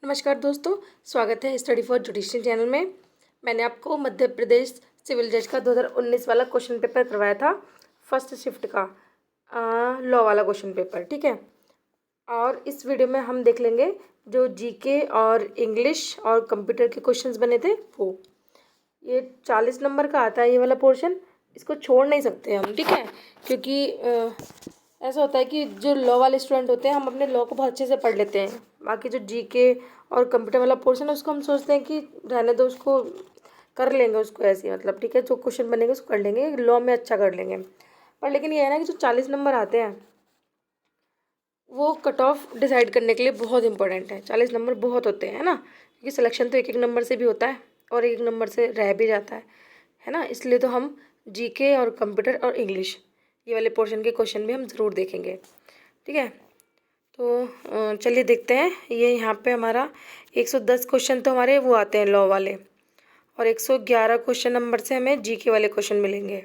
नमस्कार दोस्तों, स्वागत है स्टडी फॉर जुडिशियल चैनल में। मैंने आपको मध्य प्रदेश सिविल जज का 2019 वाला क्वेश्चन पेपर करवाया था, फर्स्ट शिफ्ट का लॉ वाला क्वेश्चन पेपर, ठीक है। और इस वीडियो में हम देख लेंगे जो जीके और इंग्लिश और कंप्यूटर के क्वेश्चंस बने थे वो। ये 40 नंबर का आता है ये वाला पोर्शन, इसको छोड़ नहीं सकते हम, ठीक है। क्योंकि ऐसा होता है कि जो लॉ वाले स्टूडेंट होते हैं हम अपने लॉ को बहुत अच्छे से पढ़ लेते हैं, बाकी जो जीके और कंप्यूटर वाला पोर्शन है उसको हम सोचते हैं कि रहने दो, उसको कर लेंगे, उसको ऐसे ही मतलब, ठीक है, जो क्वेश्चन बनेंगे उसको कर लेंगे, लॉ में अच्छा कर लेंगे। पर लेकिन ये है ना कि जो 40 नंबर आते हैं वो कट ऑफ डिसाइड करने के लिए बहुत इंपॉर्टेंट है। 40 नंबर बहुत होते हैं ना, क्योंकि सिलेक्शन तो एक एक नंबर से भी होता है और एक नंबर से रह भी जाता है ना। इसलिए तो हम जीके और कंप्यूटर और इंग्लिश ये वाले पोर्शन के क्वेश्चन भी हम ज़रूर देखेंगे, ठीक है। तो चलिए देखते हैं। ये यहाँ पे हमारा 110 क्वेश्चन तो हमारे वो आते हैं लॉ वाले, और 111 क्वेश्चन नंबर से हमें जीके वाले क्वेश्चन मिलेंगे।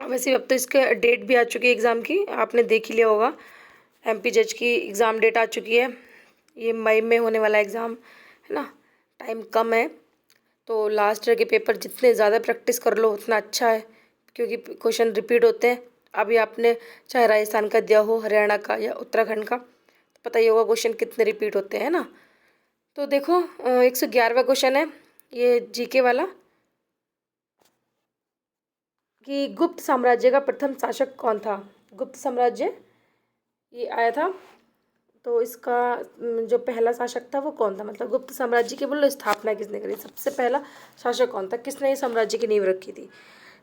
वैसे अब तो इसके डेट भी आ चुकी है एग्ज़ाम की, आपने देख ही लिया होगा। एमपी जज की एग्ज़ाम डेट आ चुकी है, ये मई में होने वाला एग्ज़ाम है ना। टाइम कम है, तो लास्ट ईयर के पेपर जितने ज़्यादा प्रैक्टिस कर लो उतना अच्छा है, क्योंकि क्वेश्चन रिपीट होते हैं। अभी आपने चाहे राजस्थान का दिया हो, हरियाणा का या उत्तराखंड का, तो पता ही होगा क्वेश्चन कितने रिपीट होते हैं ना। तो देखो 111वां क्वेश्चन है ये जीके वाला, कि गुप्त साम्राज्य का प्रथम शासक कौन था। गुप्त साम्राज्य ये आया था, तो इसका जो पहला शासक था वो कौन था, मतलब गुप्त साम्राज्य की बोलो स्थापना किसने करी, सबसे पहला शासक कौन था, किसने ये साम्राज्य की नींव रखी थी।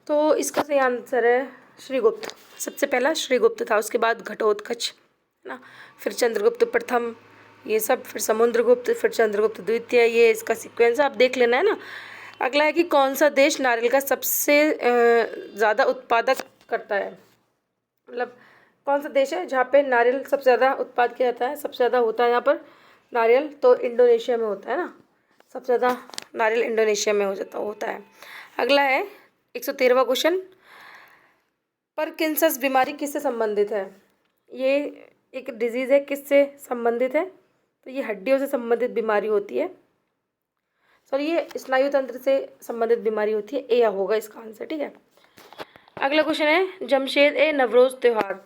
तो इसका सही आंसर है श्रीगुप्त। सबसे पहला श्रीगुप्त था, उसके बाद घटोत्कच है ना, फिर चंद्रगुप्त प्रथम, ये सब, फिर समुद्रगुप्त, फिर चंद्रगुप्त द्वितीय, ये इसका सीक्वेंस आप देख लेना है ना। अगला है कि कौन सा देश नारियल का सबसे ज़्यादा उत्पादक करता है, मतलब कौन सा देश है जहाँ पे नारियल सबसे ज़्यादा उत्पाद किया जाता है, सबसे ज़्यादा होता है यहाँ पर नारियल, तो इंडोनेशिया में होता है ना, सबसे ज़्यादा नारियल इंडोनेशिया में होता है। अगला है 113वां क्वेश्चन, पार्किंसंस बीमारी किससे संबंधित है। ये एक डिजीज़ है, किससे संबंधित है, तो ये हड्डियों से संबंधित बीमारी होती है, सॉरी ये स्नायु तंत्र से संबंधित बीमारी होती है, ए होगा इसका आंसर, ठीक है। अगला क्वेश्चन है जमशेद ए नवरोज़ त्यौहार,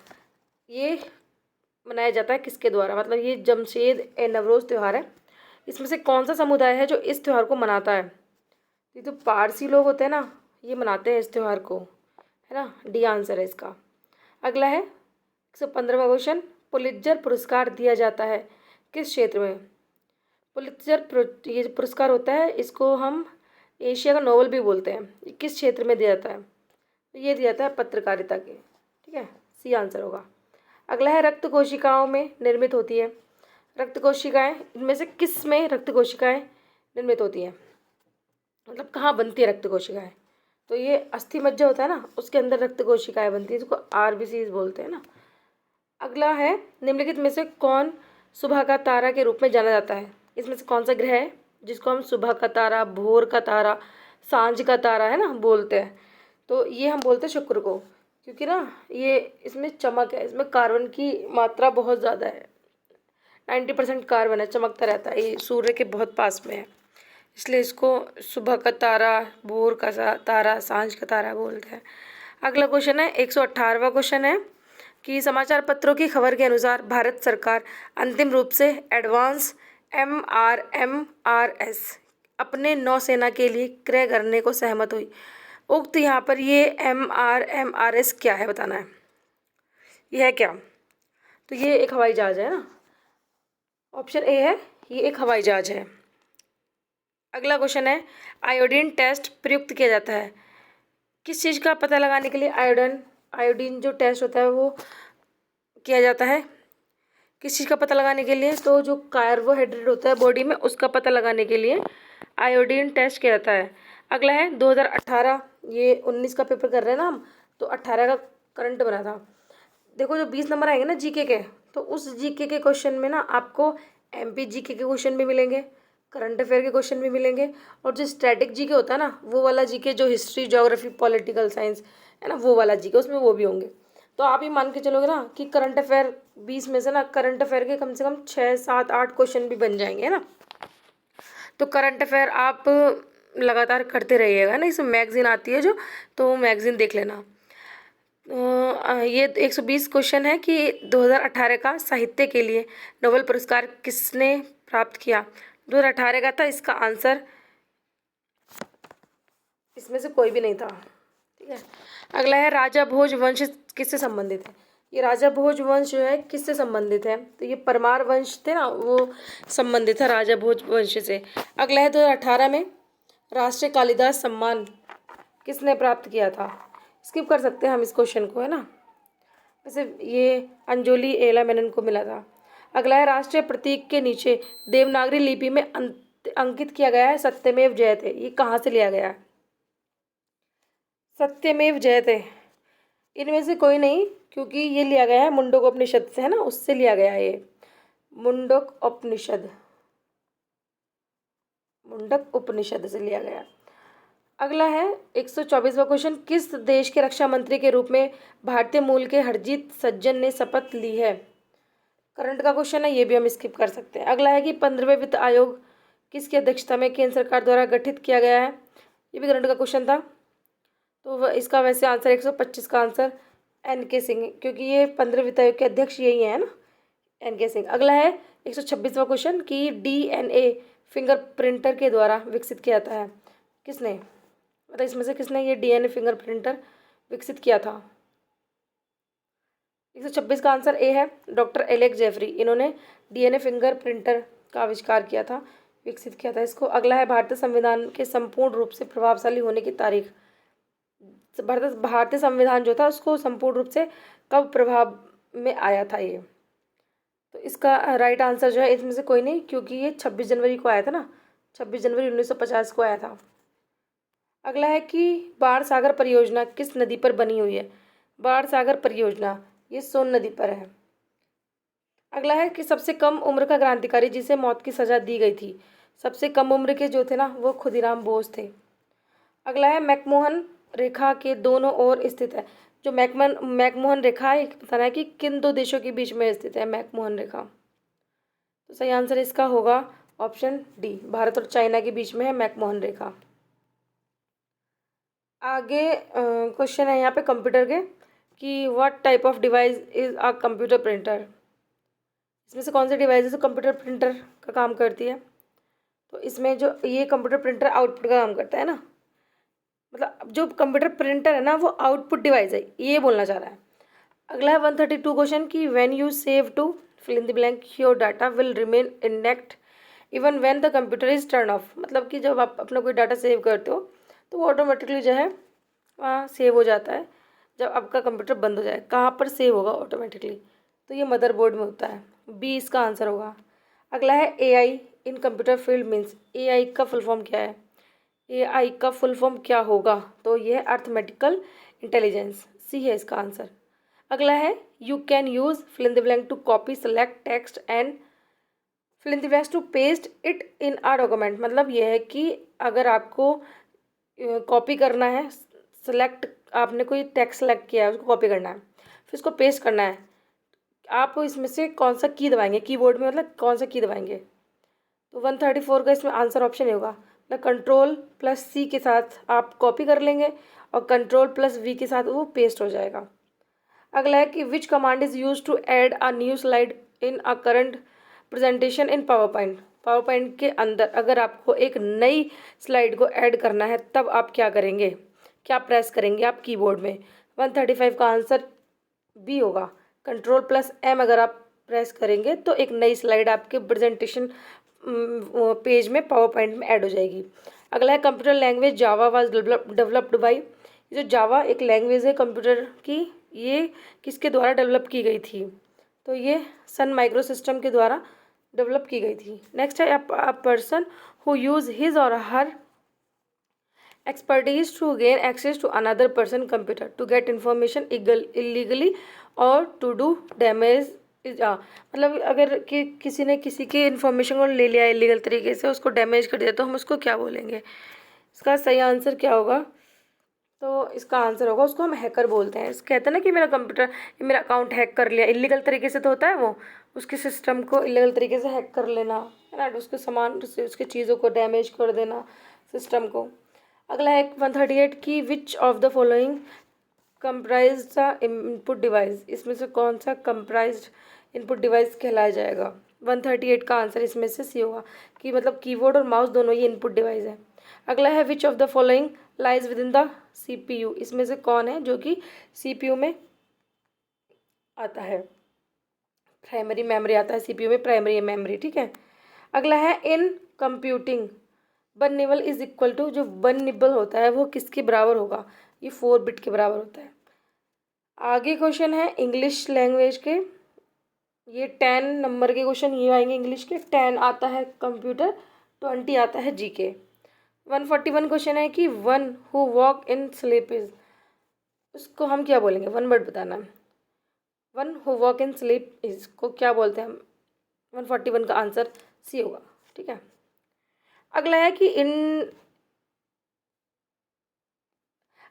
ये मनाया जाता है किसके द्वारा, मतलब ये जमशेद ए नवरोज़ त्यौहार है, इसमें से कौन सा समुदाय है जो इस त्यौहार को मनाता है। ये तो पारसी लोग होते हैं ना, ये मनाते हैं इस त्यौहार को, है ना, डी आंसर है इसका। अगला है 115वां क्वेश्चन, पुलित्जर पुरस्कार दिया जाता है किस क्षेत्र में। ये जो पुरस्कार होता है इसको हम एशिया का नोबेल भी बोलते हैं, ये किस क्षेत्र में दिया जाता है, तो ये दिया जाता है पत्रकारिता के, ठीक है, सी आंसर होगा। अगला है रक्त कोशिकाओं में निर्मित होती है। रक्त कोशिकाएं, इनमें से किस में रक्त कोशिकाएं निर्मित होती हैं, मतलब कहाँ बनती है रक्त कोशिकाएं, तो ये अस्थि मज्जा होता है ना, उसके अंदर रक्त कोशिकाएं बनती है, इसको आरबीसीज बोलते हैं ना। अगला है निम्नलिखित में से कौन सुबह का तारा के रूप में जाना जाता है। इसमें से कौन सा ग्रह है जिसको हम सुबह का तारा, भोर का तारा, सांझ का तारा है ना बोलते हैं, तो ये हम बोलते हैं शुक्र को, क्योंकि ना ये इसमें चमक है, इसमें कार्बन की मात्रा बहुत ज़्यादा है, 90% कार्बन है, चमकता रहता है, ये सूर्य के बहुत पास में है, इसलिए इसको सुबह का तारा, भोर का तारा, सांझ का तारा बोलते हैं। अगला क्वेश्चन है 118वां क्वेश्चन है कि समाचार पत्रों की खबर के अनुसार भारत सरकार अंतिम रूप से एडवांस MRMRS अपने नौसेना के लिए क्रय करने को सहमत हुई। उक्त यहाँ पर ये MRMRS क्या है बताना है, ये है क्या, तो ये एक हवाई जहाज़ है ना, ऑप्शन ए है, ये एक हवाई जहाज़ है। अगला क्वेश्चन है आयोडीन टेस्ट प्रयुक्त किया जाता है किस चीज़ का पता लगाने के लिए। आयोडीन जो टेस्ट होता है वो किया जाता है किस चीज़ का पता लगाने के लिए, तो जो कार्बोहाइड्रेट होता है बॉडी में उसका पता लगाने के लिए आयोडीन टेस्ट किया जाता है। अगला है 2018, ये 19 का पेपर कर रहे हैं ना हम, तो 18 का करंट बना था। देखो जो 20 नंबर आएंगे ना जीके के, तो उस जीके के क्वेश्चन में ना आपको एमपी जीके के क्वेश्चन भी मिलेंगे, करंट अफेयर के क्वेश्चन भी मिलेंगे, और जो स्टैटिक जीके होता है ना वो वाला जीके, जो हिस्ट्री, ज्योग्राफी, पॉलिटिकल साइंस है ना, वो वाला जीके उसमें वो भी होंगे। तो आप ही मान के चलोगे ना कि करंट अफेयर 20 में से ना करंट अफेयर के कम से कम 6 7 8 क्वेश्चन भी बन जाएंगे, है ना। तो करंट अफेयर आप लगातार करते रहिएगा ना, इसमें मैगजीन आती है जो, तो वो मैगजीन देख लेना। ये 120 क्वेश्चन है कि 2018 का साहित्य के लिए नोबेल पुरस्कार किसने प्राप्त किया। 2018 का था, इसका आंसर इसमें से कोई भी नहीं था, ठीक है। अगला है राजा भोज वंश किससे संबंधित है। ये राजा भोज वंश जो है किससे संबंधित है, तो ये परमार वंश थे ना, वो संबंधित है राजा भोज वंश से। अगला है 2018 में राष्ट्रीय कालिदास सम्मान किसने प्राप्त किया था। स्किप कर सकते हैं हम इस क्वेश्चन को, है ना। वैसे ये अंजोली एला मेनन को मिला था। अगला है राष्ट्रीय प्रतीक के नीचे देवनागरी लिपि में अंकित किया गया है सत्यमेव जयते, ये कहाँ से लिया गया है। सत्यमेव जयते इनमें से कोई नहीं, क्योंकि ये लिया गया है मुंडक उपनिषद से, है ना, उससे लिया गया है ये मुंडक उपनिषद से लिया गया। अगला है 124वां क्वेश्चन, किस देश के रक्षा मंत्री के रूप में भारतीय मूल के हरजीत सज्जन ने शपथ ली है। करंट का क्वेश्चन है, ये भी हम स्किप कर सकते हैं। अगला है कि 15वें वित्त आयोग किसकी अध्यक्षता में केंद्र सरकार द्वारा गठित किया गया है, ये भी करंट का क्वेश्चन था। तो इसका वैसे आंसर 125 का आंसर NK सिंह, क्योंकि ये 15 वित्त आयोग के अध्यक्ष यही है ना, NK सिंह। अगला है 126वां क्वेश्चन कि DNA फिंगर प्रिंटर के द्वारा विकसित किया जाता है किसने, मतलब इसमें से किसने ये DNA फिंगर प्रिंटर विकसित किया था। 126 का आंसर ए है, डॉक्टर एलेक्स जेफरी, इन्होंने DNA फिंगर प्रिंटर का आविष्कार किया था, विकसित किया था इसको। अगला है भारतीय संविधान के संपूर्ण रूप से प्रभावशाली होने की तारीख। भारतीय संविधान जो था उसको संपूर्ण रूप से कब प्रभाव में आया था ये, तो इसका राइट आंसर जो है इसमें से कोई नहीं, क्योंकि ये 26 जनवरी को आया था ना, 26 जनवरी 1950 को आया था। अगला है कि बाण सागर परियोजना किस नदी पर बनी हुई है। बाण सागर परियोजना ये सोन नदी पर है। अगला है कि सबसे कम उम्र का क्रांतिकारी जिसे मौत की सजा दी गई थी। सबसे कम उम्र के जो थे ना वो खुदीराम बोस थे। अगला है मैकमोहन रेखा के दोनों ओर स्थित है। जो मैकमोहन रेखा है बताना है कि किन दो देशों के बीच में स्थित है मैकमोहन रेखा। तो सही आंसर इसका होगा ऑप्शन डी, भारत और चाइना के बीच में है मैकमोहन रेखा। आगे क्वेश्चन है यहाँ पे कंप्यूटर के कि what type of device is a computer printer. इसमें से कौन सी डिवाइस है कंप्यूटर प्रिंटर का काम करती है। तो इसमें जो ये कंप्यूटर प्रिंटर आउटपुट का काम करता है ना, मतलब जो कंप्यूटर प्रिंटर है ना वो आउटपुट डिवाइस है, ये बोलना चाह रहा है। अगला है 132 क्वेश्चन कि when you save to fill in the blank your data will remain intact even when the computer is turn off. मतलब कि जब आप अपना कोई डाटा सेव करते हो तो वो ऑटोमेटिकली जो है वहाँ सेव हो जाता है जब आपका कंप्यूटर बंद हो जाए। कहाँ पर सेव होगा ऑटोमेटिकली, तो ये मदरबोर्ड में होता है, बी इसका आंसर होगा। अगला है AI इन कंप्यूटर फील्ड मीन्स, AI का फुल फॉर्म क्या है। AI का फुल फॉर्म क्या होगा, तो ये अर्थमेटिकल इंटेलिजेंस, सी है इसका आंसर। अगला है you can use fill in the blank to copy select text and fill in the blanks to paste it in a document. मतलब यह है कि अगर आपको कॉपी करना है, सेलेक्ट आपने कोई टेक्स्ट सेलेक्ट किया है उसको कॉपी करना है फिर उसको पेस्ट करना है, आप इसमें से कौन सा की दबाएंगे कीबोर्ड में, मतलब कौन सा की दबाएंगे। तो 134 का इसमें आंसर ऑप्शन होगा, मतलब Ctrl+C के साथ आप कॉपी कर लेंगे और Ctrl+V के साथ वो पेस्ट हो जाएगा। अगला है कि which command is use to add a new slide in a current presentation in PowerPoint. PowerPoint के अंदर अगर आपको एक नई स्लाइड को ऐड करना है तब आप क्या करेंगे, क्या प्रेस करेंगे आप कीबोर्ड में। 135 का आंसर बी होगा, Ctrl+M अगर आप प्रेस करेंगे तो एक नई स्लाइड आपके प्रेजेंटेशन पेज में पावर पॉइंट में ऐड हो जाएगी। अगला है computer language Java was developed by. जो जावा एक लैंग्वेज है कंप्यूटर की, ये किसके द्वारा डेवलप की गई थी, तो ये सन माइक्रो सिस्टम के द्वारा डेवलप की गई थी। नेक्स्ट है a person who use his or her expertise to gain access to another person computer to get information illegally or to do damage. मतलब अगर कि किसी ने किसी की इन्फॉर्मेशन को ले लिया इलीगल तरीके से, उसको डैमेज कर दिया, तो हम उसको क्या बोलेंगे। इसका सही आंसर क्या होगा, तो इसका आंसर होगा, उसको हम हैकर बोलते हैं। कहते हैं ना कि मेरा कंप्यूटर, मेरा अकाउंट हैक कर लिया, इलीगल तरीके से तो होता है वो, उसके सिस्टम को इलीगल तरीके से हैक कर लेना है ना, उसके सामान उसके चीज़ों को डैमेज कर देना सिस्टम को। अगला है 138 की which of the following comprise the input device, इसमें से कौन सा कंप्राइज इनपुट डिवाइस कहलाया जाएगा। 138 का आंसर इसमें से सी होगा, कि मतलब कीबोर्ड और माउस दोनों ही इनपुट डिवाइस है। अगला है which of the following lies with in the CPU, इसमें से कौन है जो कि CPU में आता है। प्राइमरी मेमोरी आता है CPU में, प्राइमरी मेमोरी, ठीक है। अगला है in computing one nibble is equal to, जो वन निबल होता है वो किसके बराबर होगा, ये 4 बिट के बराबर होता है। आगे क्वेश्चन है इंग्लिश लैंग्वेज के, ये 10 नंबर के क्वेश्चन ये आएंगे इंग्लिश के। 10 आता है कंप्यूटर, 20 आता है GK। 141 क्वेश्चन है कि one who walk in sleep is, उसको हम क्या बोलेंगे, वन वर्ड बताना। One who walk in sleep is को क्या बोलते हैं हम। 141 का आंसर सी होगा, ठीक है। अगला है कि in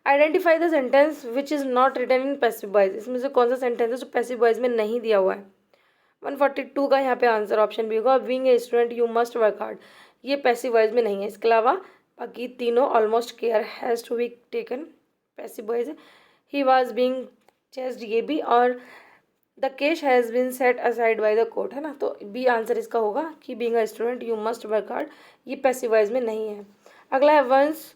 identify the sentence which is not written in passive voice, इसमें से कौन सा सेंटेंस है जो पैसिव वॉइस में नहीं दिया हुआ है। 142 का यहाँ पे आंसर ऑप्शन बी होगा, being a student you must work hard, ये पैसिव वॉइस में नहीं है। इसके अलावा बाकी तीनों almost care has to be taken passive voice है। ही वॉज बीइंग चेस्ड ये भी, और the case has been set aside by the court, है ना, तो बी आंसर इसका होगा कि being a student you must work hard, ये पैसिव वॉइस में नहीं है। अगला है ones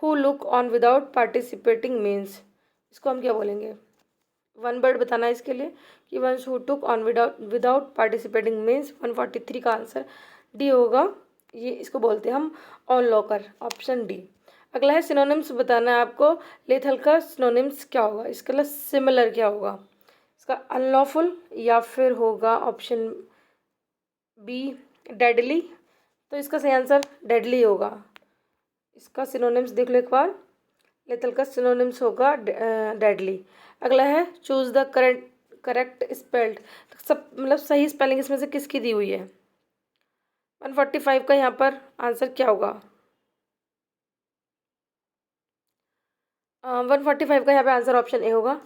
who look on without participating means, इसको हम क्या बोलेंगे। वन वर्ड बताना है इसके लिए कि ones who took on without participating means. 143 का आंसर डी होगा, ये इसको बोलते हैं हम ऑन लॉकर, ऑप्शन डी। अगला है सिनोनिम्स बताना है आपको, लेथल का सिनोनिम्स क्या होगा, इसके लिए सिमिलर क्या होगा, इसका अनलॉफुल या फिर होगा ऑप्शन बी डेडली, तो इसका सही आंसर डेडली होगा। इसका सिनोनिम्स देख लो एक बार, लेथल का सिनोनिम्स होगा डेडली। अगला है चूज द करेक्ट स्पेल्ड, सब मतलब सही स्पेलिंग इसमें से किसकी दी हुई है। 145 का यहाँ पर आंसर क्या होगा। 145 का यहाँ पे आंसर ऑप्शन ए होगा।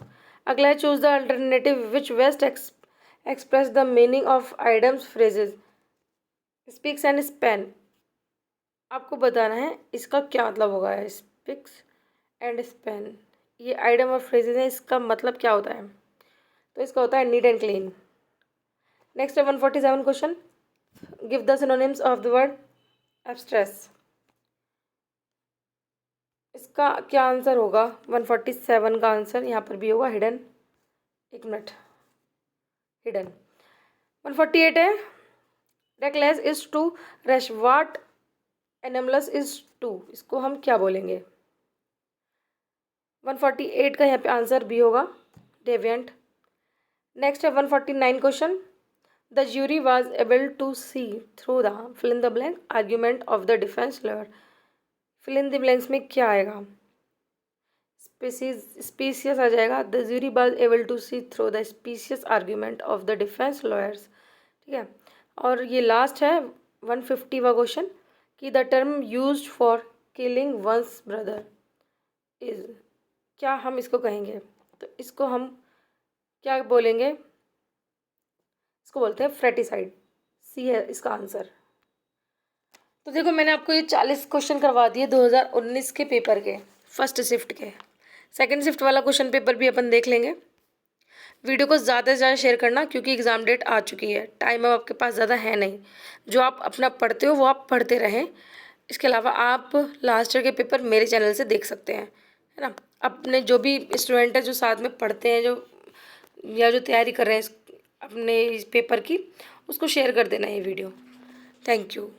अगला है choose the alternative which best express the meaning of idioms phrases, speaks and Spain, आपको बताना है इसका क्या मतलब होगा। स्पीक्स एंड स्पेन, ये आइडम और फ्रेजेस हैं, इसका मतलब क्या होता है, तो इसका होता है नीट एंड क्लीन। नेक्स्ट है 147 question, give the synonyms of the word abstruse, इसका क्या आंसर होगा। 147 का आंसर यहाँ पर भी होगा हिडन, एक मिनट, हिडन। 148 है reckless is to rush, what animals is to, इसको हम क्या बोलेंगे। 148 का यहाँ पे आंसर बी होगा, डेविएंट। नेक्स्ट है 149 question, the jury was able to see through the fill in the blank argument of the defence lawyer, fill in the blanks में क्या आएगा, स्पीसीज आ जाएगा। The jury was able to see through the species argument of the defence lawyers, ठीक है। और ये last है 150वां क्वेश्चन कि the term used for killing one's brother is, क्या हम इसको कहेंगे, तो इसको हम क्या बोलेंगे, इसको बोलते हैं फ्रेटिसाइड, सी है इसका आंसर। तो देखो मैंने आपको ये 40 क्वेश्चन करवा दिए 2019 के पेपर के, फर्स्ट शिफ्ट के। सेकंड शिफ्ट वाला क्वेश्चन पेपर भी अपन देख लेंगे। वीडियो को ज़्यादा से ज़्यादा शेयर करना क्योंकि एग्ज़ाम डेट आ चुकी है, टाइम अब आपके पास ज़्यादा है नहीं, जो आप अपना पढ़ते हो वो आप पढ़ते रहें। इसके अलावा आप लास्ट ईयर के पेपर मेरे चैनल से देख सकते हैं, है ना। अपने जो भी स्टूडेंट है जो साथ में पढ़ते हैं, जो या जो तैयारी कर रहे हैं अपने इस पेपर की, उसको शेयर कर देना ये वीडियो। Thank you.